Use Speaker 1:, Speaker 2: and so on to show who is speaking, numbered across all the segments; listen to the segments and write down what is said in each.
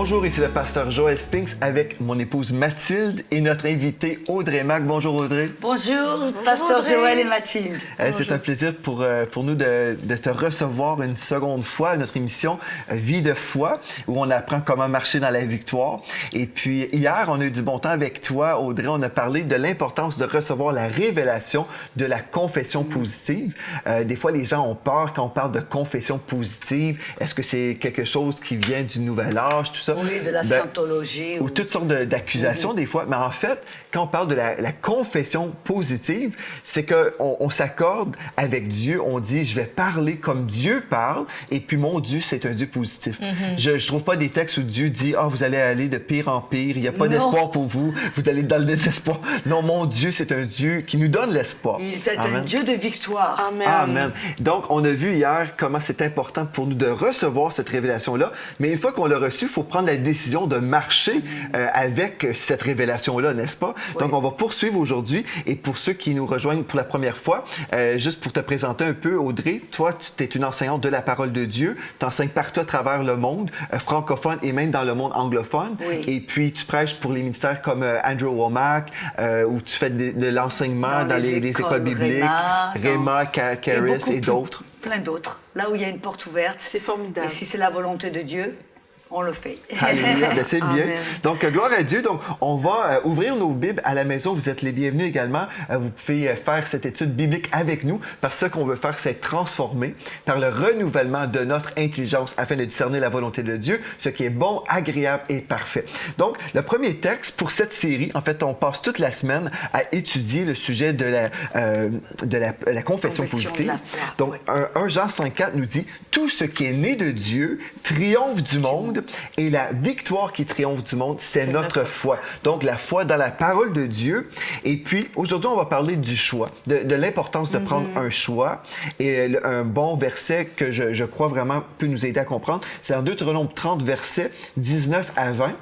Speaker 1: Bonjour, ici le pasteur Joël Spinks avec mon épouse Mathilde et notre invitée Audrey Mac. Bonjour Audrey.
Speaker 2: Bonjour, pasteur
Speaker 3: Audrey.
Speaker 2: Joël et Mathilde.
Speaker 1: C'est un plaisir pour nous de te recevoir une seconde fois à notre émission Vie de foi, où on apprend comment marcher dans la victoire. Et puis hier, on a eu du bon temps avec toi, Audrey. On a parlé de l'importance de recevoir la révélation de la confession positive. Des fois, les gens ont peur quand on parle de confession positive. Est-ce que c'est quelque chose qui vient du nouvel âge, tout ça?
Speaker 2: Oui, de la scientologie.
Speaker 1: Ou toutes sortes d'accusations des fois. Mais en fait, quand on parle de la confession positive, c'est qu'on s'accorde avec Dieu. On dit, je vais parler comme Dieu parle. Et puis mon Dieu, c'est un Dieu positif. Je ne trouve pas des textes où Dieu dit, vous allez aller de pire en pire. Il n'y a pas d'espoir pour vous. Vous allez dans le désespoir. Non, mon Dieu, c'est un Dieu qui nous donne l'espoir.
Speaker 2: Il est un Dieu de victoire.
Speaker 3: Amen.
Speaker 1: Amen. Donc, on a vu hier comment c'est important pour nous de recevoir cette révélation-là. Mais une fois qu'on l'a reçue, il faut prendre la décision de marcher avec cette révélation-là, n'est-ce pas? Oui. Donc, on va poursuivre aujourd'hui. Et pour ceux qui nous rejoignent pour la première fois, juste pour te présenter un peu, Audrey, toi, tu es une enseignante de la parole de Dieu. Tu enseignes partout à travers le monde, francophone et même dans le monde anglophone.
Speaker 2: Oui.
Speaker 1: Et puis, tu prêches pour les ministères comme Andrew Womack, où tu fais de l'enseignement dans les écoles bibliques, Réma, Caris et d'autres.
Speaker 2: Plein d'autres. Là où il y a une porte ouverte.
Speaker 3: C'est formidable.
Speaker 2: Et si c'est la volonté de Dieu, on le fait.
Speaker 1: Alléluia, ben c'est bien.
Speaker 3: Amen.
Speaker 1: Donc, gloire à Dieu. Donc, on va ouvrir nos Bibles à la maison. Vous êtes les bienvenus également. Vous pouvez faire cette étude biblique avec nous parce que ce qu'on veut faire, c'est être transformé par le renouvellement de notre intelligence afin de discerner la volonté de Dieu, ce qui est bon, agréable et parfait. Donc, le premier texte pour cette série, en fait, on passe toute la semaine à étudier le sujet de la confession positive. Donc, 1 Jean 5,4 nous dit « Tout ce qui est né de Dieu triomphe du monde et la victoire qui triomphe du monde, c'est notre foi. » Donc, la foi dans la parole de Dieu. Et puis, aujourd'hui, on va parler du choix, de l'importance de prendre un choix. Et un bon verset que je crois vraiment peut nous aider à comprendre, c'est en Deutéronome 30, versets 19 à 20.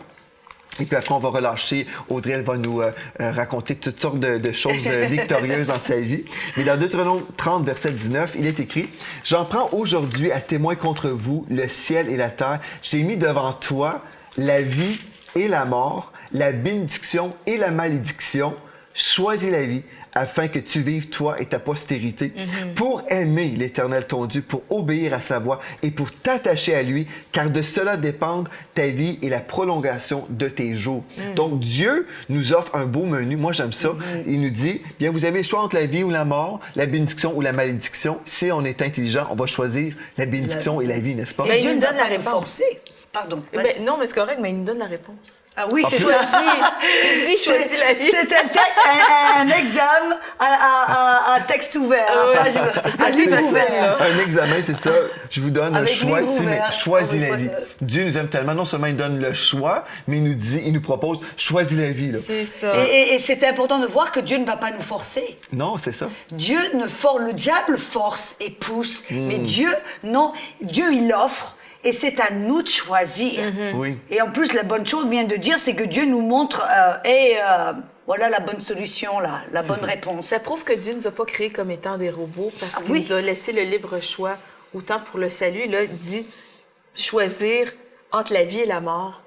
Speaker 1: Et puis après, on va relâcher. Audrey, elle va nous raconter toutes sortes de choses victorieuses dans sa vie. Mais dans Deutéronome 30, verset 19, il est écrit « J'en prends aujourd'hui à témoin contre vous le ciel et la terre. J'ai mis devant toi la vie et la mort, la bénédiction et la malédiction. Choisis la vie, afin que tu vives, toi et ta postérité, pour aimer l'Éternel ton Dieu, pour obéir à sa voix et pour t'attacher à lui, car de cela dépendent ta vie et la prolongation de tes jours. » Donc, Dieu nous offre un beau menu. Moi, j'aime ça. Il nous dit, bien, vous avez le choix entre la vie ou la mort, la bénédiction ou la malédiction. Si on est intelligent, on va choisir la bénédiction et la vie, n'est-ce pas?
Speaker 2: Et Dieu
Speaker 3: il
Speaker 2: nous
Speaker 3: nous
Speaker 2: donne
Speaker 3: donne
Speaker 2: la
Speaker 3: la
Speaker 2: réponse. Pardon.
Speaker 3: Non, mais c'est correct, mais il nous donne la réponse.
Speaker 2: Ah oui, c'est
Speaker 3: Choisis. Il dit choisis la vie.
Speaker 2: C'est un examen à texte ouvert, à livre ouvert.
Speaker 1: Un examen, c'est ça. Je vous donne
Speaker 2: Avec
Speaker 1: un choix
Speaker 2: livre
Speaker 1: ici, mais
Speaker 2: ouvert.
Speaker 1: choisis
Speaker 2: Ah oui,
Speaker 1: la vie.
Speaker 2: voilà.
Speaker 1: Dieu nous aime tellement. Non seulement il donne le choix, mais il nous propose choisis la vie. Là.
Speaker 3: C'est ça.
Speaker 2: Et c'est important de voir que Dieu ne va pas nous forcer.
Speaker 1: Non, c'est ça.
Speaker 2: Dieu ne force, le diable force et pousse, mais Dieu, non, Dieu il offre. Et c'est à nous de choisir.
Speaker 1: Oui.
Speaker 2: Et en plus, la bonne chose vient de dire, c'est que Dieu nous montre, voilà la bonne solution, la bonne réponse.
Speaker 3: Ça prouve que Dieu ne nous a pas créés comme étant des robots parce qu'il
Speaker 2: oui.
Speaker 3: nous a laissé le libre choix, autant pour le salut. Là, il dit choisir entre la vie et la mort.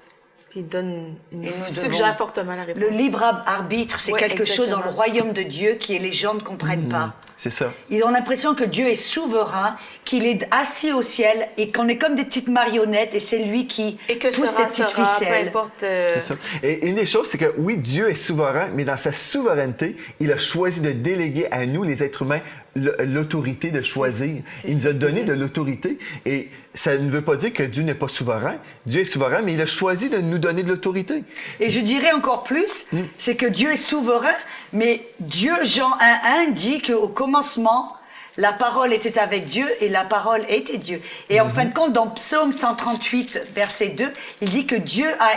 Speaker 3: Puis il nous suggère fortement la réponse.
Speaker 2: Le libre arbitre, c'est quelque chose dans le royaume de Dieu que les gens ne comprennent pas.
Speaker 1: C'est ça.
Speaker 2: Ils ont l'impression que Dieu est souverain, qu'il est assis au ciel et qu'on est comme des petites marionnettes et c'est lui qui pousse ces petites ficelles.
Speaker 3: Peu importe.
Speaker 1: C'est ça. Et une des choses, c'est que oui, Dieu est souverain, mais dans sa souveraineté, il a choisi de déléguer à nous, les êtres humains, l'autorité de choisir. Il nous a donné de l'autorité et ça ne veut pas dire que Dieu n'est pas souverain. Dieu est souverain, mais il a choisi de nous donner de l'autorité.
Speaker 2: Et je dirais encore plus, c'est que Dieu est souverain, mais Dieu, Jean 1,1 dit qu'au commencement, la parole était avec Dieu et la parole était Dieu. Et en fin de compte, dans Psaume 138, verset 2, il dit que Dieu a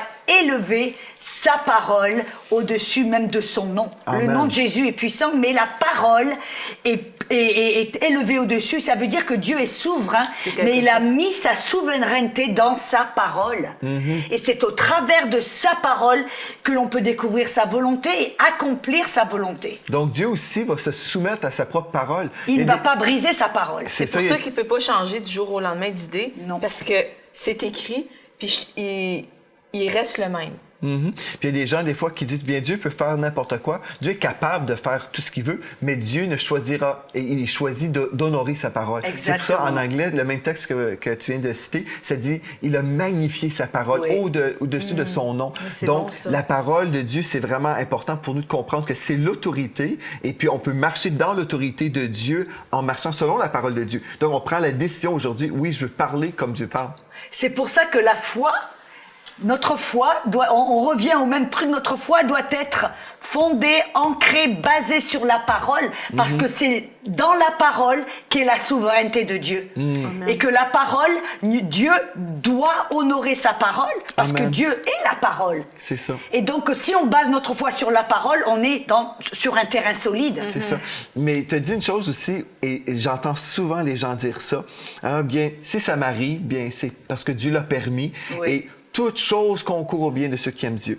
Speaker 2: élevé sa parole au-dessus même de son nom.
Speaker 1: Amen.
Speaker 2: Le nom de Jésus est puissant, mais la parole est élevée au-dessus. Ça veut dire que Dieu est souverain, mais il a mis sa souveraineté dans sa parole. Et c'est au travers de sa parole que l'on peut découvrir sa volonté et accomplir sa volonté.
Speaker 1: Donc Dieu aussi va se soumettre à sa propre parole.
Speaker 2: Il ne va pas briser sa parole.
Speaker 3: C'est pour ça qu'il ne peut pas changer du jour au lendemain d'idée.
Speaker 2: Non.
Speaker 3: Parce que c'est écrit, puis il reste le même.
Speaker 1: Puis il y a des gens, des fois, qui disent, bien, Dieu peut faire n'importe quoi. Dieu est capable de faire tout ce qu'il veut, mais Dieu ne choisira, et il choisit d'honorer sa parole. C'est pour ça, en anglais, le même texte que tu viens de citer, ça dit, il a magnifié sa parole au-dessus de son nom. Donc, bon, la parole de Dieu, c'est vraiment important pour nous de comprendre que c'est l'autorité, et puis on peut marcher dans l'autorité de Dieu en marchant selon la parole de Dieu. Donc, on prend la décision aujourd'hui, oui, je veux parler comme Dieu parle.
Speaker 2: C'est pour ça que la foi, notre foi on revient au même truc, notre foi doit être fondée, ancrée, basée sur la parole, parce que c'est dans la parole qu'est la souveraineté de Dieu. Et que la parole, Dieu doit honorer sa parole, parce que Dieu est la parole.
Speaker 1: C'est ça.
Speaker 2: Et donc, si on base notre foi sur la parole, on est sur un terrain solide.
Speaker 1: C'est ça. Mais tu as dit une chose aussi, et j'entends souvent les gens dire ça, bien, si ça m'arrive, bien, c'est parce que Dieu l'a permis, et toute chose concourt au bien de ceux qui aiment Dieu.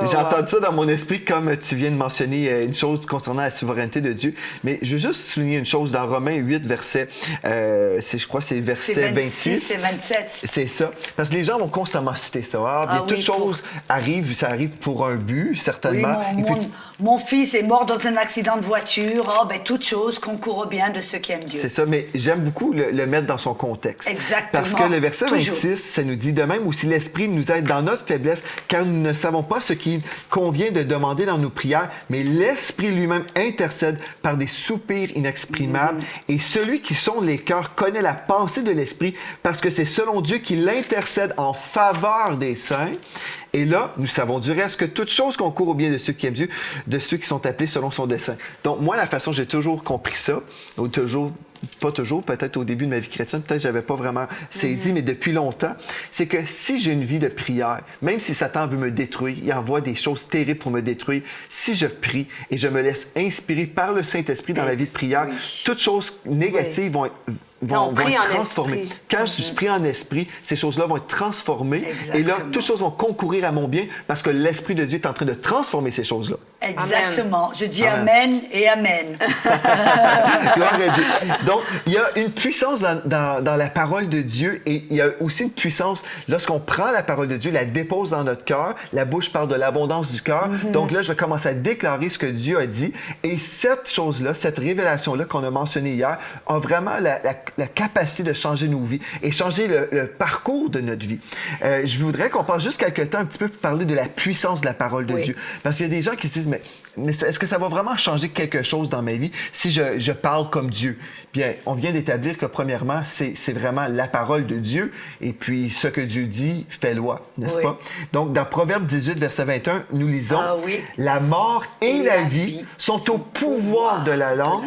Speaker 1: J'ai entendu ça dans mon esprit, comme tu viens de mentionner une chose concernant la souveraineté de Dieu. Mais je veux juste souligner une chose dans Romains 8, verset, je crois que c'est verset 26.
Speaker 2: C'est 27.
Speaker 1: C'est ça. Parce que les gens vont constamment citer ça. Toute chose arrive, ça arrive pour un but, certainement.
Speaker 2: Oui, mon fils est mort dans un accident de voiture. Toute chose concourt au bien de ceux qui aiment Dieu.
Speaker 1: C'est ça, mais j'aime beaucoup le mettre dans son contexte.
Speaker 2: Exactement.
Speaker 1: Parce que le verset 26, ça nous dit, de même aussi l'Esprit nous aide dans notre faiblesse, car nous ne savons pas ce qu'il convient de demander dans nos prières, mais l'Esprit lui-même intercède par des soupirs inexprimables. Et celui qui sonde les cœurs connaît la pensée de l'Esprit, parce que c'est selon Dieu qu'il intercède en faveur des saints. Et là, nous savons du reste que toute chose concourt au bien de ceux qui aiment Dieu, de ceux qui sont appelés selon son dessein. Donc, moi, la façon, j'ai toujours compris ça, ou pas toujours, peut-être au début de ma vie chrétienne, peut-être que je n'avais pas vraiment saisi, mais depuis longtemps, c'est que si j'ai une vie de prière, même si Satan veut me détruire, il envoie des choses terribles pour me détruire, si je prie et je me laisse inspirer par le Saint-Esprit dans la vie de prière, toutes choses négatives vont être transformées. Quand je suis pris en esprit, ces choses-là vont être transformées. Exactement. Et là, toutes choses vont concourir à mon bien parce que l'Esprit de Dieu est en train de transformer ces choses-là.
Speaker 2: Exactement. Je dis amen et amen.
Speaker 1: Gloire à Dieu. Donc, il y a une puissance dans la parole de Dieu et il y a aussi une puissance lorsqu'on prend la parole de Dieu, la dépose dans notre cœur. La bouche parle de l'abondance du cœur. Donc là, je vais commencer à déclarer ce que Dieu a dit. Et cette chose-là, cette révélation-là qu'on a mentionnée hier, a vraiment la capacité de changer nos vies et changer le parcours de notre vie. Je voudrais qu'on passe juste quelques temps un petit peu pour parler de la puissance de la parole de Dieu. Parce qu'il y a des gens qui se disent, mais est-ce que ça va vraiment changer quelque chose dans ma vie si je parle comme Dieu? Bien, on vient d'établir que premièrement, c'est vraiment la parole de Dieu et puis ce que Dieu dit fait loi, n'est-ce pas? Donc, dans Proverbe 18, verset 21, nous lisons « La mort et la vie sont au pouvoir de la langue. »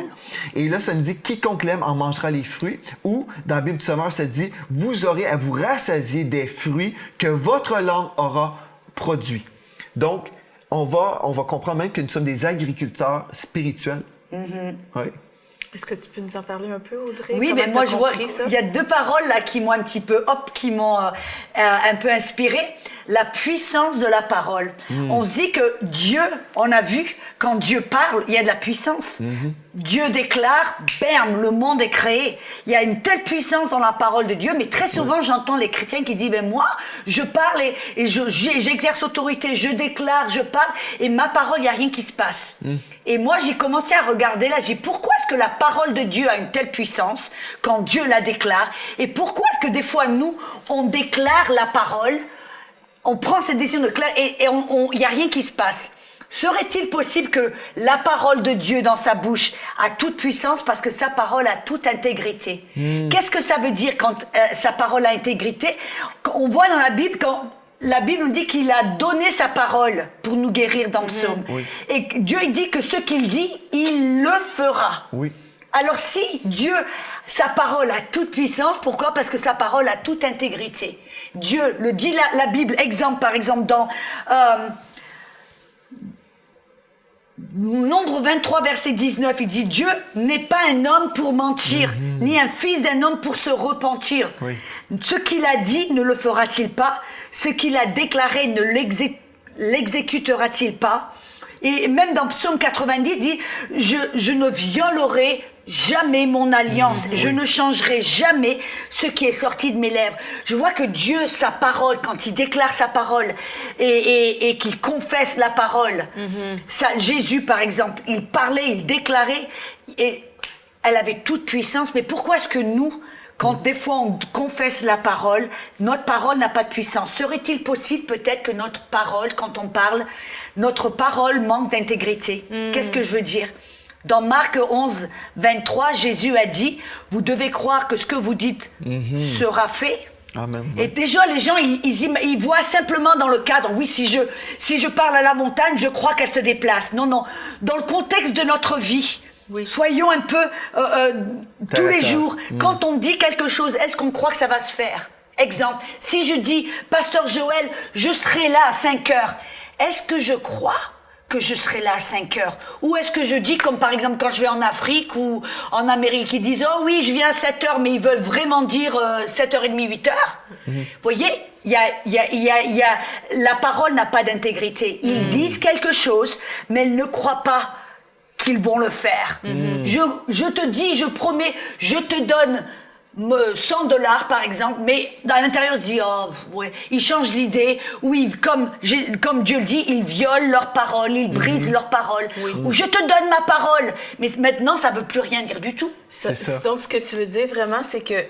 Speaker 1: Et là, ça nous dit « Quiconque l'aime en mangera les fruits. » Ou, dans la Bible du Sommeur, ça dit « Vous aurez à vous rassasier des fruits que votre langue aura produits. » Donc, on va comprendre même que nous sommes des agriculteurs spirituels. Oui.
Speaker 3: Est-ce que tu peux nous en parler un peu, Audrey?
Speaker 2: Oui, mais moi, je vois, il y a deux paroles là qui m'ont un petit peu, qui m'ont un peu inspirée. La puissance de la parole. On se dit que Dieu, on a vu, quand Dieu parle, il y a de la puissance. Dieu déclare, bam, le monde est créé. Il y a une telle puissance dans la parole de Dieu, mais très souvent, j'entends les chrétiens qui disent, ben moi, je parle et j'exerce autorité, je déclare, je parle, et ma parole, il n'y a rien qui se passe. Et moi, j'ai commencé à regarder là, j'ai dit, pourquoi est-ce que la parole de Dieu a une telle puissance quand Dieu la déclare? Et pourquoi est-ce que des fois, nous, on déclare la parole, on prend cette décision de clair et il n'y a rien qui se passe? Serait-il possible que la parole de Dieu dans sa bouche a toute puissance parce que sa parole a toute intégrité? Qu'est-ce que ça veut dire quand sa parole a intégrité? On voit dans la Bible, quand la Bible nous dit qu'il a donné sa parole pour nous guérir dans le psaume. Et Dieu il dit que ce qu'il dit, il le fera. Alors si Dieu, sa parole a toute puissance, pourquoi? Parce que sa parole a toute intégrité. Dieu le dit, la Bible, par exemple, dans Nombre 23, verset 19, il dit « Dieu n'est pas un homme pour mentir, ni un fils d'un homme pour se repentir. Ce qu'il a dit, ne le fera-t-il pas? Ce qu'il a déclaré, ne l'exécutera-t-il pas ?» Et même dans Psaume 90, il dit « Je ne violerai jamais mon alliance. Je ne changerai jamais ce qui est sorti de mes lèvres. Je vois que Dieu, sa parole, quand il déclare sa parole et qu'il confesse la parole, ça, Jésus, par exemple, il parlait, il déclarait, et elle avait toute puissance. Mais pourquoi est-ce que nous, quand des fois on confesse la parole, notre parole n'a pas de puissance? Serait-il possible peut-être que notre parole, quand on parle, notre parole manque d'intégrité? Qu'est-ce que je veux dire? Dans Marc 11, 23, Jésus a dit, vous devez croire que ce que vous dites sera fait.
Speaker 1: Amen.
Speaker 2: Et déjà, les gens, ils voient simplement dans le cadre, oui, si je parle à la montagne, je crois qu'elle se déplace. Non, non. Dans le contexte de notre vie, soyons un peu tous les jours, quand on dit quelque chose, est-ce qu'on croit que ça va se faire? Exemple, si je dis, Pasteur Joël, je serai là à 5 heures, est-ce que je crois que je serai là à 5 heures? Ou est-ce que je dis, comme par exemple quand je vais en Afrique ou en Amérique, ils disent, oh oui, je viens à 7 heures, mais ils veulent vraiment dire 7h30, 8 heures? Vous voyez, la parole n'a pas d'intégrité. Ils disent quelque chose, mais ils ne croient pas qu'ils vont le faire. Je te dis, je promets, je te donne $100 par exemple, mais dans l'intérieur on se dit, oh ouais, ils changent d'idée, ou comme Dieu le dit, ils violent leur parole, ils brisent leur parole, ou je te donne ma parole, mais maintenant ça veut plus rien dire du tout.
Speaker 3: Donc ce que tu veux dire vraiment, c'est que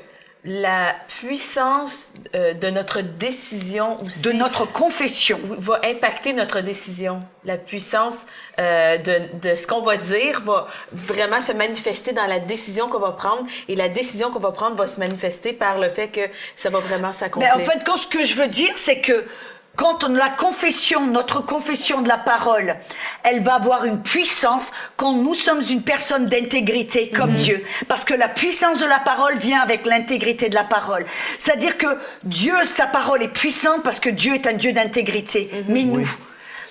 Speaker 3: la puissance de notre décision aussi...
Speaker 2: De notre confession.
Speaker 3: Va impacter notre décision. La puissance de ce qu'on va dire va vraiment se manifester dans la décision qu'on va prendre. Et la décision qu'on va prendre va se manifester par le fait que ça va vraiment s'accomplir.
Speaker 2: Mais en fait, ce que je veux dire, c'est que quand notre confession de la parole, elle va avoir une puissance quand nous sommes une personne d'intégrité comme Dieu. Parce que la puissance de la parole vient avec l'intégrité de la parole. C'est-à-dire que Dieu, sa parole est puissante parce que Dieu est un Dieu d'intégrité. Mais nous,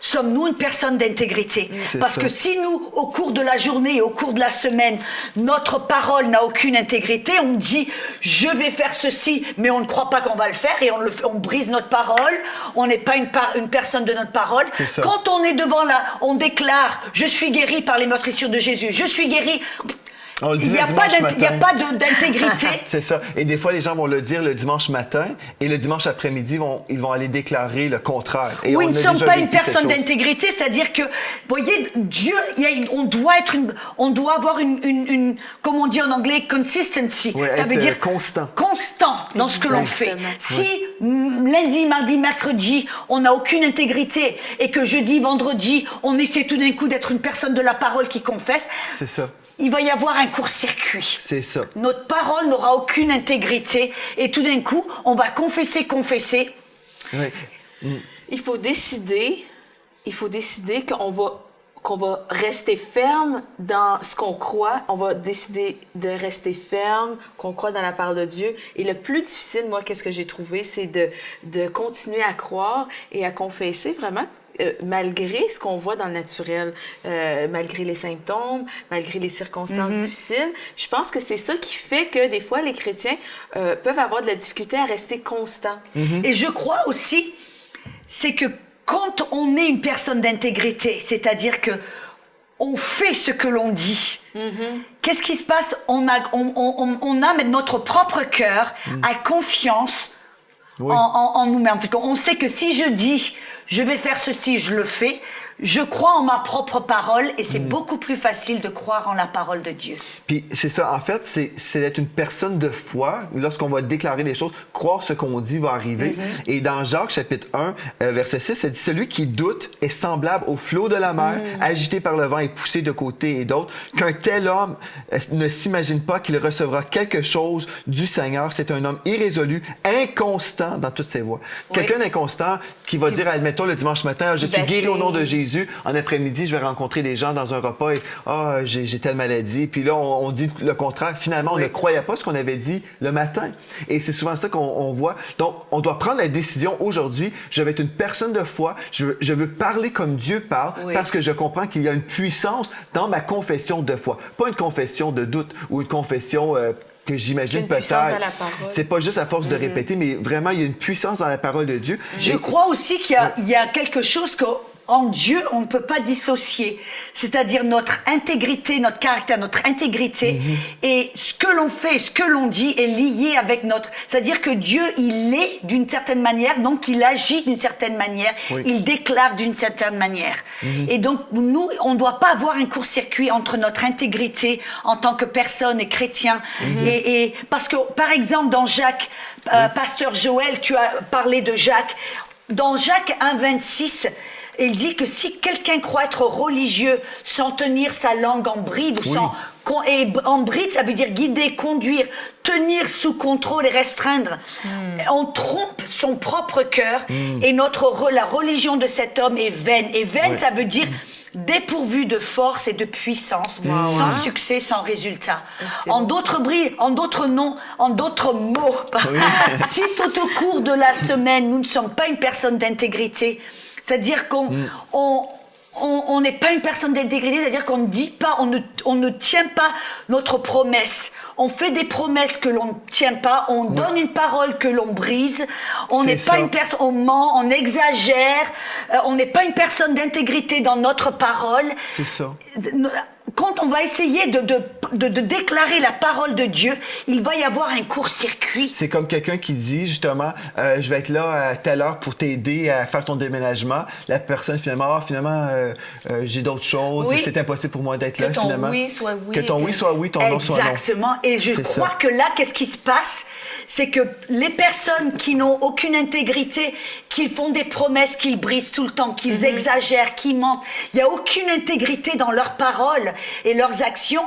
Speaker 2: sommes-nous une personne d'intégrité? Parce que si nous, au cours de la journée et au cours de la semaine, notre parole n'a aucune intégrité, on dit « je vais faire ceci », mais on ne croit pas qu'on va le faire et on brise notre parole, on n'est pas une personne de notre parole. Quand on est devant on déclare « je suis guéri par les meurtrissures de Jésus »,« je suis guéri », il n'y a pas d'intégrité.
Speaker 1: C'est ça. Et des fois, les gens vont le dire le dimanche matin et le dimanche après-midi, ils vont aller déclarer le contraire. Et
Speaker 2: oui, nous ne sommes pas une personne d'intégrité, c'est-à-dire que, vous voyez, Dieu, on doit avoir une comme on dit en anglais, consistency.
Speaker 1: Oui,
Speaker 2: ça veut dire
Speaker 1: constant.
Speaker 2: Constant dans ce que l'on fait. Si lundi, mardi, mercredi, on n'a aucune intégrité et que jeudi, vendredi, on essaie tout d'un coup d'être une personne de la parole qui confesse. C'est ça. Il va y avoir un court-circuit. C'est ça. Notre parole n'aura aucune intégrité et tout d'un coup, on va confesser.
Speaker 1: Oui.
Speaker 3: Il faut décider qu'on va rester ferme dans ce qu'on croit. On va décider de rester ferme, qu'on croit dans la parole de Dieu. Et le plus difficile, moi, qu'est-ce que j'ai trouvé, c'est de continuer à croire et à confesser vraiment. Malgré ce qu'on voit dans le naturel, malgré les symptômes, malgré les circonstances difficiles, je pense que c'est ça qui fait que des fois les chrétiens peuvent avoir de la difficulté à rester constants.
Speaker 2: Et je crois aussi, c'est que quand on est une personne d'intégrité, c'est-à-dire que on fait ce que l'on dit, qu'est-ce qui se passe? On a notre propre cœur à confiance. En nous-mêmes. On sait que si je dis je vais faire ceci, je le fais, je crois en ma propre parole et c'est beaucoup plus facile de croire en la parole de Dieu.
Speaker 1: Puis c'est ça, en fait, c'est d'être une personne de foi. Lorsqu'on va déclarer des choses, croire ce qu'on dit va arriver. Et dans Jacques chapitre 1, verset 6, ça dit « Celui qui doute est semblable au flot de la mer, agité par le vent et poussé de côté et d'autre, qu'un tel homme ne s'imagine pas qu'il recevra quelque chose du Seigneur. C'est un homme irrésolu, inconstant dans toutes ses voies. » Quelqu'un d'inconstant qui va dire, admettons, le dimanche matin, « Je suis guéri au nom de Jésus. » En après-midi, je vais rencontrer des gens dans un repas et « j'ai telle maladie. » Puis là, on dit le contraire. Finalement, on ne croyait pas ce qu'on avait dit le matin. Et c'est souvent ça qu'on voit. Donc, on doit prendre la décision aujourd'hui. Je vais être une personne de foi. Je veux parler comme Dieu parle parce que je comprends qu'il y a une puissance dans ma confession de foi. Pas une confession de doute ou une confession... que j'imagine peut-être. C'est pas juste à force de répéter, mais vraiment, il y a une puissance dans la parole de Dieu.
Speaker 2: Je crois aussi qu'il y a quelque chose en Dieu, on ne peut pas dissocier. C'est-à-dire notre intégrité, notre caractère, notre intégrité. Et ce que l'on fait, ce que l'on dit est lié avec notre... C'est-à-dire que Dieu, il est d'une certaine manière, donc il agit d'une certaine manière, il déclare d'une certaine manière. Et donc, nous, on ne doit pas avoir un court-circuit entre notre intégrité en tant que personne et chrétien. Et parce que, par exemple, dans Jacques, Pasteur Joël, tu as parlé de Jacques. Dans Jacques 1,26, il dit que si quelqu'un croit être religieux sans tenir sa langue en bride, et en bride, ça veut dire guider, conduire, tenir sous contrôle et restreindre. On trompe son propre cœur et la religion de cet homme est vaine. Et vaine, ça veut dire dépourvu de force et de puissance, sans succès, sans résultat. En d'autres mots, si tout au cours de la semaine, nous ne sommes pas une personne d'intégrité, c'est-à-dire qu'on n'est pas une personne d'intégrité, c'est-à-dire qu'on ne dit pas, on ne tient pas notre promesse. On fait des promesses que l'on ne tient pas, on donne une parole que l'on brise, on n'est pas une personne, on ment, on exagère, on n'est pas une personne d'intégrité dans notre parole.
Speaker 1: C'est ça.
Speaker 2: Quand on va essayer de déclarer la parole de Dieu, il va y avoir un court-circuit.
Speaker 1: C'est comme quelqu'un qui dit, justement, je vais être là à telle heure pour t'aider à faire ton déménagement. La personne, finalement, j'ai d'autres choses, c'est impossible pour moi d'être là, finalement. Que ton oui soit oui, ton non soit non.
Speaker 2: Exactement. Et je crois que là, qu'est-ce qui se passe? C'est que les personnes qui n'ont aucune intégrité, qui font des promesses, qu'ils brisent tout le temps, qu'ils exagèrent, qu'ils mentent, il n'y a aucune intégrité dans leurs paroles et leurs actions,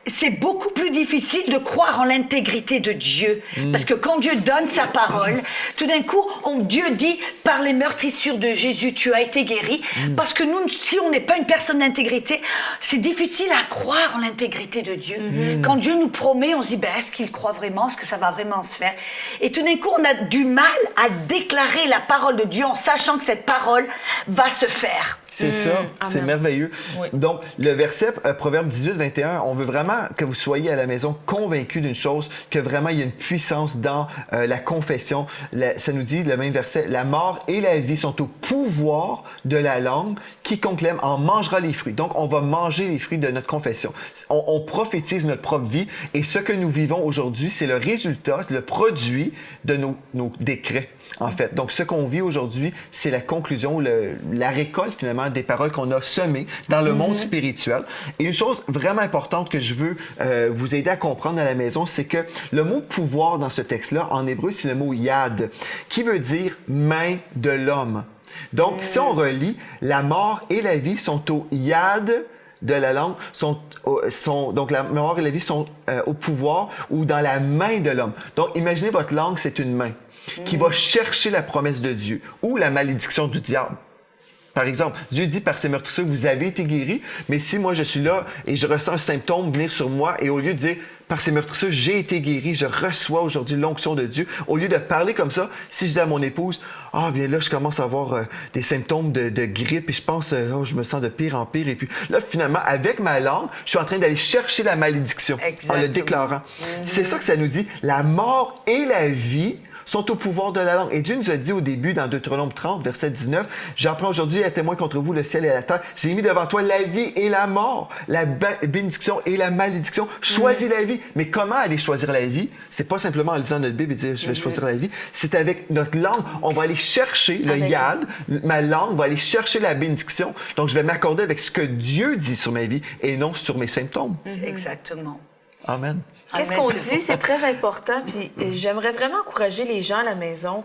Speaker 2: c'est beaucoup plus difficile de croire en l'intégrité de Dieu. Parce que quand Dieu donne sa parole, tout d'un coup, Dieu dit, par les meurtrissures de Jésus, tu as été guéri. Parce que nous, si on n'est pas une personne d'intégrité, c'est difficile à croire en l'intégrité de Dieu. Quand Dieu nous promet, on se dit, est-ce qu'il croit vraiment? Est-ce que ça va vraiment se faire? Et tout d'un coup, on a du mal à déclarer la parole de Dieu en sachant que cette parole va se faire.
Speaker 1: C'est ça, c'est merveilleux. Donc, le verset Proverbe 18, 21, on veut vraiment que vous soyez à la maison convaincus d'une chose, que vraiment il y a une puissance dans la confession. Ça nous dit, le même verset, la mort et la vie sont au pouvoir de la langue. Quiconque l'aime en mangera les fruits. Donc, on va manger les fruits de notre confession. On prophétise notre propre vie et ce que nous vivons aujourd'hui, c'est le résultat, c'est le produit de nos décrets, en fait. Donc, ce qu'on vit aujourd'hui, c'est la conclusion, la récolte, finalement, des paroles qu'on a semées dans le monde spirituel. Et une chose vraiment importante que je veux vous aider à comprendre à la maison, c'est que le mot pouvoir dans ce texte-là, en hébreu, c'est le mot yad, qui veut dire main de l'homme. Donc, si on relit, la mort et la vie sont au yad de la langue, donc la mort et la vie sont au pouvoir ou dans la main de l'homme. Donc, imaginez votre langue, c'est une main qui va chercher la promesse de Dieu ou la malédiction du diable. Par exemple, Dieu dit par ses meurtrissures, vous avez été guéris, mais si moi je suis là et je ressens un symptôme venir sur moi, et au lieu de dire par ses meurtrissures, j'ai été guéri, je reçois aujourd'hui l'onction de Dieu, au lieu de parler comme ça, si je dis à mon épouse, bien là, je commence à avoir des symptômes de grippe et je pense, je me sens de pire en pire, et puis là, finalement, avec ma langue, je suis en train d'aller chercher la malédiction en le déclarant. C'est ça que ça nous dit, la mort et la vie sont au pouvoir de la langue. Et Dieu nous a dit au début, dans Deutéronome 30, verset 19, « J'apprends aujourd'hui à témoin contre vous le ciel et la terre. J'ai mis devant toi la vie et la mort, la bénédiction et la malédiction. Choisis la vie. » Mais comment aller choisir la vie? C'est pas simplement en lisant notre Bible et dire « Je vais choisir la vie ». C'est avec notre langue. On va aller chercher le yad. Ma langue va aller chercher la bénédiction. Donc, je vais m'accorder avec ce que Dieu dit sur ma vie et non sur mes symptômes.
Speaker 2: Exactement.
Speaker 1: Amen.
Speaker 3: Qu'est-ce qu'on dit? C'est très important. Puis j'aimerais vraiment encourager les gens à la maison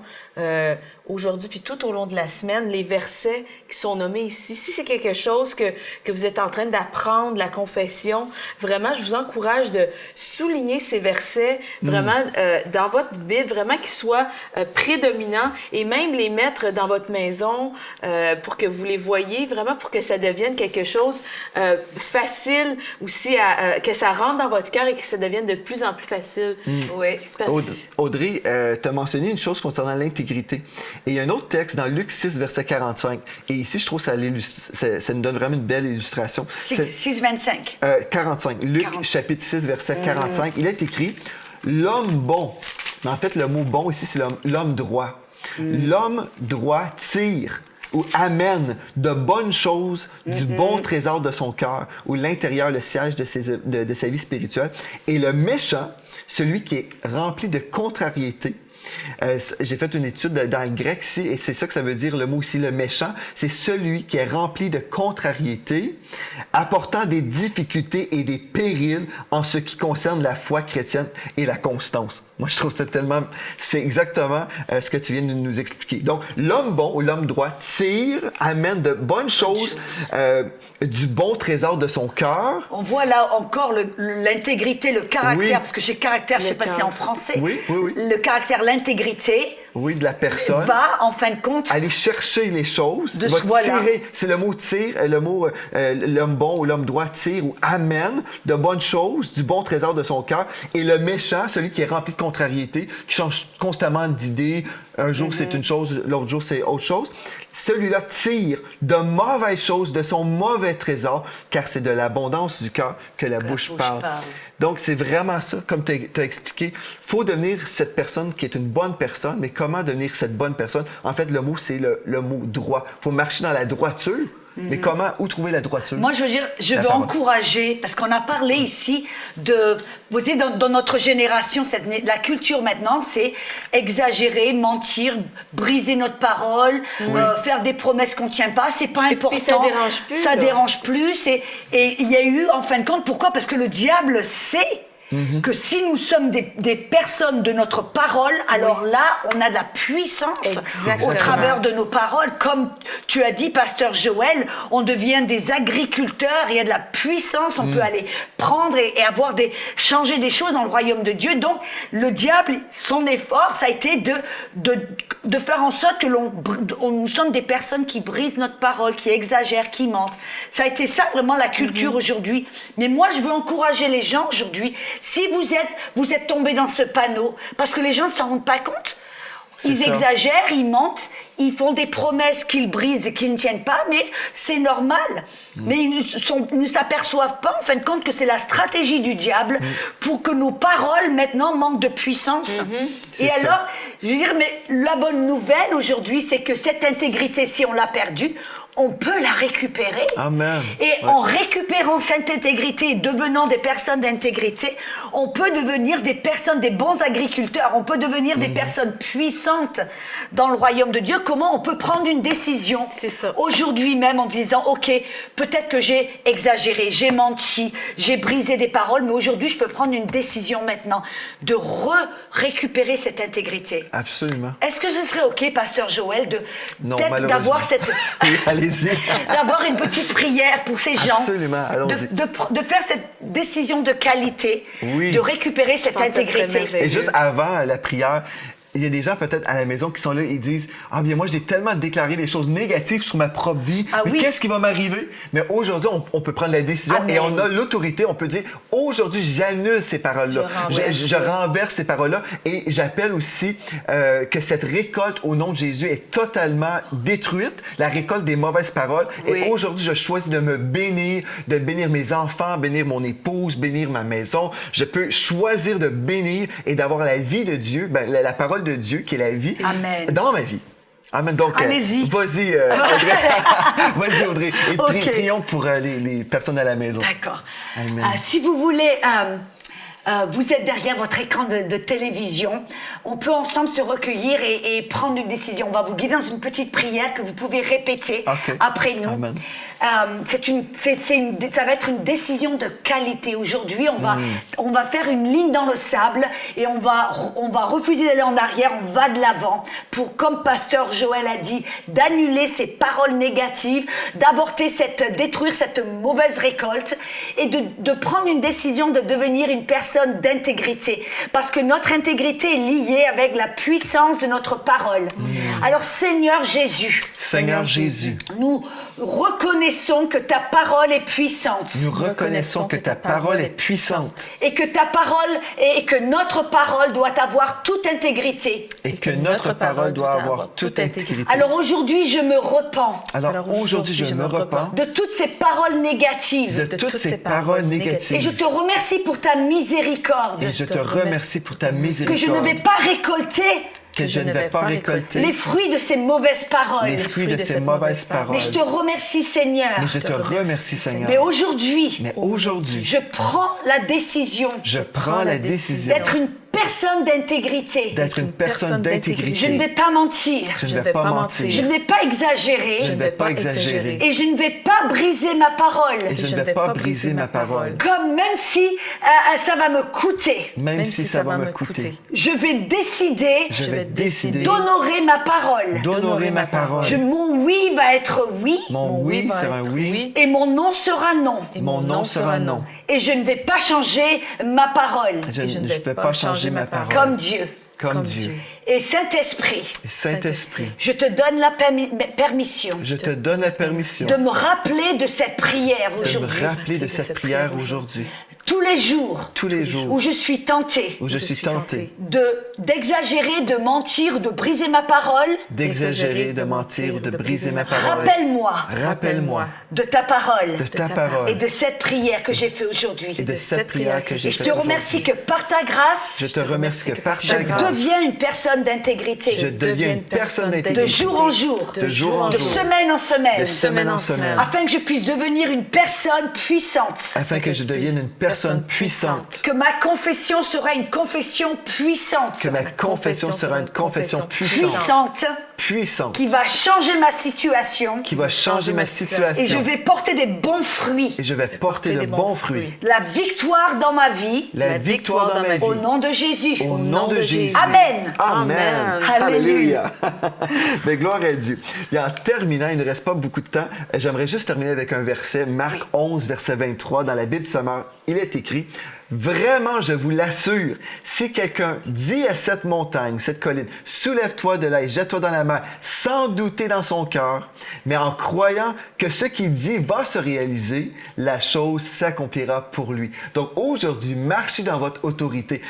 Speaker 3: aujourd'hui, puis tout au long de la semaine, les versets qui sont nommés ici. Si c'est quelque chose que vous êtes en train d'apprendre, la confession, vraiment, je vous encourage de souligner ces versets vraiment dans votre Bible, vraiment qu'ils soient prédominants et même les mettre dans votre maison pour que vous les voyez, vraiment pour que ça devienne quelque chose facile aussi, que ça rentre dans votre cœur et que ça devienne de plus en plus facile.
Speaker 2: Oui.
Speaker 1: Audrey, tu as mentionné une chose concernant l'intégrité. Et il y a un autre texte dans Luc 6, verset 45. Et ici, je trouve que ça nous donne vraiment une belle illustration.
Speaker 2: 6,25.
Speaker 1: 45. Luc, chapitre 6, verset 45. Il est écrit « L'homme bon ». Mais en fait, le mot « bon » ici, c'est l'homme droit. L'homme droit tire ou amène de bonnes choses du bon trésor de son cœur, ou l'intérieur, le siège de sa vie spirituelle. Et le méchant, celui qui est rempli de contrariété. J'ai fait une étude dans le grec ici, et c'est ça que ça veut dire le mot ici, le méchant. C'est celui qui est rempli de contrariété, apportant des difficultés et des périls en ce qui concerne la foi chrétienne et la constance. Moi, je trouve ça tellement... C'est exactement ce que tu viens de nous expliquer. Donc, l'homme bon ou l'homme droit tire, amène de bonnes choses, du bon trésor de son cœur.
Speaker 2: On voit là encore l'intégrité, le caractère,
Speaker 1: Oui.
Speaker 2: Parce que chez caractère, je ne sais pas si c'est en français.
Speaker 1: Oui.
Speaker 2: Le caractère, l'intégrité.
Speaker 1: Oui, de la personne.
Speaker 2: Va, en fin de compte...
Speaker 1: Aller chercher les choses.
Speaker 2: De
Speaker 1: va
Speaker 2: voilà.
Speaker 1: tirer. C'est le mot tire, le mot l'homme bon ou l'homme droit tire ou amène de bonnes choses, du bon trésor de son cœur. Et le méchant, celui qui est rempli de contrariété, qui change constamment d'idée. Un jour, c'est une chose, l'autre jour, c'est autre chose. Celui-là tire de mauvaises choses de son mauvais trésor, car c'est de l'abondance du cœur que la bouche parle. Donc, c'est vraiment ça, comme tu as expliqué. Il faut devenir cette personne qui est une bonne personne, mais comment devenir cette bonne personne? En fait, le mot, c'est le mot droit. Il faut marcher dans la droiture, mais comment, où trouver la droiture?
Speaker 2: Moi, je veux dire, je veux encourager, parce qu'on a parlé ici de... Vous savez, dans notre génération, la culture maintenant, c'est exagérer, mentir, briser notre parole, faire des promesses qu'on ne tient pas. C'est pas important.
Speaker 3: Et ça dérange plus.
Speaker 2: Ça dérange plus. Et il y a eu, en fin de compte, pourquoi? Parce que le diable sait que si nous sommes des personnes de notre parole, alors là, on a de la puissance au travers de nos paroles. Comme tu as dit, Pasteur Joël, on devient des agriculteurs, il y a de la puissance, on peut aller prendre et avoir changer des choses dans le royaume de Dieu. Donc, le diable, son effort, ça a été de faire en sorte que nous sommes des personnes qui brisent notre parole, qui exagèrent, qui mentent. Ça a été ça vraiment la culture aujourd'hui. Mais moi, je veux encourager les gens aujourd'hui. Si vous êtes tombés dans ce panneau, parce que les gens ne s'en rendent pas compte, ils exagèrent, ils mentent, ils font des promesses qu'ils brisent et qu'ils ne tiennent pas, mais c'est normal. Mais ils ne s'aperçoivent pas, en fin de compte, que c'est la stratégie du diable pour que nos paroles, maintenant, manquent de puissance. Et alors, je veux dire, mais la bonne nouvelle aujourd'hui, c'est que cette intégrité, si on l'a perdue, on peut la récupérer.
Speaker 1: Amen.
Speaker 2: Et en récupérant cette intégrité, devenant des personnes d'intégrité, on peut devenir des personnes, des bons agriculteurs, on peut devenir des personnes puissantes dans le royaume de Dieu. Comment on peut prendre une décision aujourd'hui même en disant, OK, peut-être que j'ai exagéré, j'ai menti, j'ai brisé des paroles, mais aujourd'hui, je peux prendre une décision maintenant de récupérer cette intégrité.
Speaker 1: Absolument.
Speaker 2: Est-ce que ce serait OK, Pasteur Joël, d'avoir cette...
Speaker 1: Oui, allez-y.
Speaker 2: D'avoir une petite prière pour ces gens.
Speaker 1: Absolument, allons-y.
Speaker 2: De faire cette décision de qualité, de récupérer cette intégrité.
Speaker 1: Et juste avant la prière, il y a des gens peut-être à la maison qui sont là et disent « Ah bien moi j'ai tellement déclaré des choses négatives sur ma propre vie, mais qu'est-ce qui va m'arriver? » Mais aujourd'hui, on peut prendre la décision et on a l'autorité, on peut dire « Aujourd'hui, j'annule ces paroles-là, je renverse ces paroles-là et j'appelle aussi que cette récolte au nom de Jésus est totalement détruite, la récolte des mauvaises paroles. Et aujourd'hui, je choisis de me bénir, de bénir mes enfants, bénir mon épouse, bénir ma maison. Je peux choisir de bénir et d'avoir la vie de Dieu, la parole de Dieu qui est la vie dans ma vie. Amen. Donc,
Speaker 2: allez-y.
Speaker 1: Vas-y, Audrey. Vas-y, Audrey. Et prions pour les personnes à la maison.
Speaker 2: D'accord. Si vous voulez... vous êtes derrière votre écran de télévision, on peut ensemble se recueillir et prendre une décision. On va vous guider dans une petite prière que vous pouvez répéter après nous.
Speaker 1: Amen.
Speaker 2: Ça va être une décision de qualité. Aujourd'hui, on va faire une ligne dans le sable et on va refuser d'aller en arrière, on va de l'avant pour, comme Pasteur Joël a dit, d'annuler ces paroles négatives, détruire cette mauvaise récolte et de prendre une décision de devenir une personne d'intégrité. Parce que notre intégrité est liée avec la puissance de notre parole. Alors, Seigneur Jésus, nous reconnaissons que ta parole est puissante.
Speaker 1: Nous reconnaissons que ta parole est puissante.
Speaker 2: Et que ta parole et que notre parole doit avoir toute intégrité.
Speaker 1: Et que notre parole doit avoir toute intégrité.
Speaker 2: Alors aujourd'hui, je me repens.
Speaker 1: Alors aujourd'hui, je me repens
Speaker 2: de toutes ces paroles négatives.
Speaker 1: De toutes ces paroles négatives.
Speaker 2: Et je te remercie pour ta miséricorde.
Speaker 1: Et je te remercie pour ta miséricorde.
Speaker 2: Que je ne vais pas récolter
Speaker 1: que je ne vais pas récolter
Speaker 2: les fruits de ces mauvaises paroles.
Speaker 1: les fruits de ces mauvaises paroles.
Speaker 2: Mais je te remercie, Seigneur.
Speaker 1: Mais je te remercie, Seigneur.
Speaker 2: Mais aujourd'hui,
Speaker 1: aujourd'hui,
Speaker 2: je prends la décision
Speaker 1: je prends la décision
Speaker 2: d'être une personne d'intégrité.
Speaker 1: d'être une personne d'intégrité.
Speaker 2: Je ne vais pas mentir.
Speaker 1: Je ne vais pas mentir.
Speaker 2: Je ne vais pas exagérer.
Speaker 1: Je ne vais pas exagérer.
Speaker 2: Et je ne vais pas briser ma parole.
Speaker 1: Et je ne vais pas briser ma parole.
Speaker 2: Comme même si ça va me coûter.
Speaker 1: Même si ça va me coûter.
Speaker 2: Je vais décider
Speaker 1: Je vais décider
Speaker 2: d'honorer ma parole.
Speaker 1: d'honorer ma parole.
Speaker 2: Mon oui va être oui.
Speaker 1: Mon oui sera un oui.
Speaker 2: Et mon non sera non.
Speaker 1: Mon non sera non.
Speaker 2: Et je ne vais pas changer ma parole.
Speaker 1: Je ne vais pas changer ma parole.
Speaker 2: Comme Dieu.
Speaker 1: Comme Dieu.
Speaker 2: Et Saint-Esprit,
Speaker 1: Et Saint-Esprit,
Speaker 2: je te donne la permission
Speaker 1: je te donne la permission
Speaker 2: de me rappeler de cette prière
Speaker 1: de me
Speaker 2: aujourd'hui.
Speaker 1: rappeler de cette prière aujourd'hui.
Speaker 2: Tous les jours
Speaker 1: Où
Speaker 2: où je suis tentée
Speaker 1: je suis tenté
Speaker 2: d'exagérer, de mentir, de briser ma parole,
Speaker 1: d'exagérer, de mentir, de briser ma parole.
Speaker 2: rappelle-moi de ta parole
Speaker 1: de ta parole
Speaker 2: et de cette prière que j'ai faite aujourd'hui.
Speaker 1: et de cette prière que j'ai
Speaker 2: Et je
Speaker 1: faite
Speaker 2: te remercie que par ta grâce,
Speaker 1: Je te remercie que par
Speaker 2: je
Speaker 1: ta grâce,
Speaker 2: deviens une personne d'intégrité.
Speaker 1: je deviens une personne d'intégrité.
Speaker 2: De jour en jour,
Speaker 1: De jour en
Speaker 2: de
Speaker 1: jour.
Speaker 2: semaine en semaine,
Speaker 1: De semaine en semaine.
Speaker 2: afin que je puisse devenir une personne puissante.
Speaker 1: Afin que je devienne une personne puissante.
Speaker 2: Que ma confession sera une confession puissante.
Speaker 1: Que ma confession sera une confession puissante. Puissante.
Speaker 2: Qui va changer ma situation.
Speaker 1: Qui va changer ma situation.
Speaker 2: Et je vais porter des bons fruits.
Speaker 1: Et je vais porter de bons fruits.
Speaker 2: La victoire dans ma vie.
Speaker 1: La victoire dans ma vie.
Speaker 2: Au nom de Jésus.
Speaker 1: Au nom de Jésus.
Speaker 2: Amen.
Speaker 1: Amen.
Speaker 2: Alléluia.
Speaker 1: Mais gloire à Dieu. Et en terminant, il ne reste pas beaucoup de temps. J'aimerais juste terminer avec un verset, Marc 11, verset 23. Dans la Bible Sommaire, il est écrit: Vraiment, je vous l'assure, si quelqu'un dit à cette montagne, cette colline, soulève-toi de là et jette-toi dans la mer, sans douter dans son cœur, mais en croyant que ce qu'il dit va se réaliser, la chose s'accomplira pour lui. Donc aujourd'hui, marchez dans votre autorité.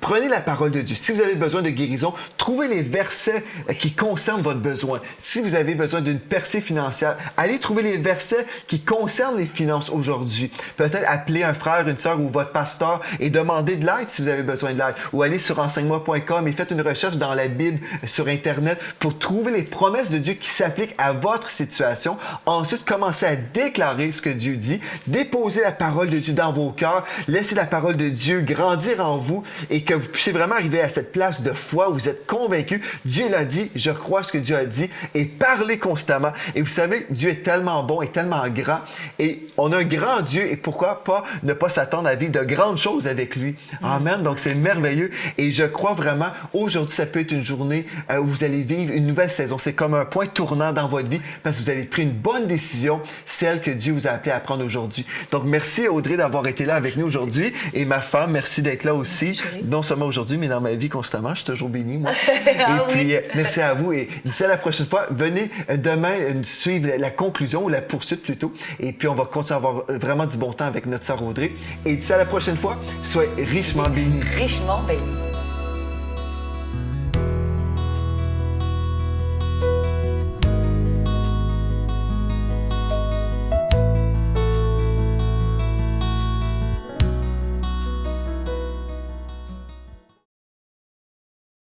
Speaker 1: Prenez la parole de Dieu. Si vous avez besoin de guérison, trouvez les versets qui concernent votre besoin. Si vous avez besoin d'une percée financière, allez trouver les versets qui concernent les finances aujourd'hui. Peut-être appeler un frère, une sœur ou votre pasteur et demander de l'aide si vous avez besoin de l'aide. Ou allez sur enseigne-moi.com et faites une recherche dans la Bible sur Internet pour trouver les promesses de Dieu qui s'appliquent à votre situation. Ensuite, commencez à déclarer ce que Dieu dit. Déposez la parole de Dieu dans vos cœurs. Laissez la parole de Dieu grandir en vous et que vous puissiez vraiment arriver à cette place de foi où vous êtes convaincu. Dieu l'a dit, je crois ce que Dieu a dit, et parlez constamment. Et vous savez, Dieu est tellement bon et tellement grand, et on a un grand Dieu, et pourquoi pas ne pas s'attendre à vivre de grandes choses avec lui. Amen. Donc c'est merveilleux, et je crois vraiment, aujourd'hui, ça peut être une journée où vous allez vivre une nouvelle saison. C'est comme un point tournant dans votre vie, parce que vous avez pris une bonne décision, celle que Dieu vous a appelé à prendre aujourd'hui. Donc merci Audrey d'avoir été là avec nous aujourd'hui, et ma femme, merci d'être là aussi. Non seulement aujourd'hui, mais dans ma vie constamment. Je suis toujours béni, moi. Et puis, merci à vous. Et d'ici à la prochaine fois, venez demain suivre la conclusion, ou la poursuite plutôt. Et puis, on va continuer à avoir vraiment du bon temps avec notre sœur Audrey. Et d'ici à la prochaine fois, soyez richement bénis.
Speaker 2: Richement bénis.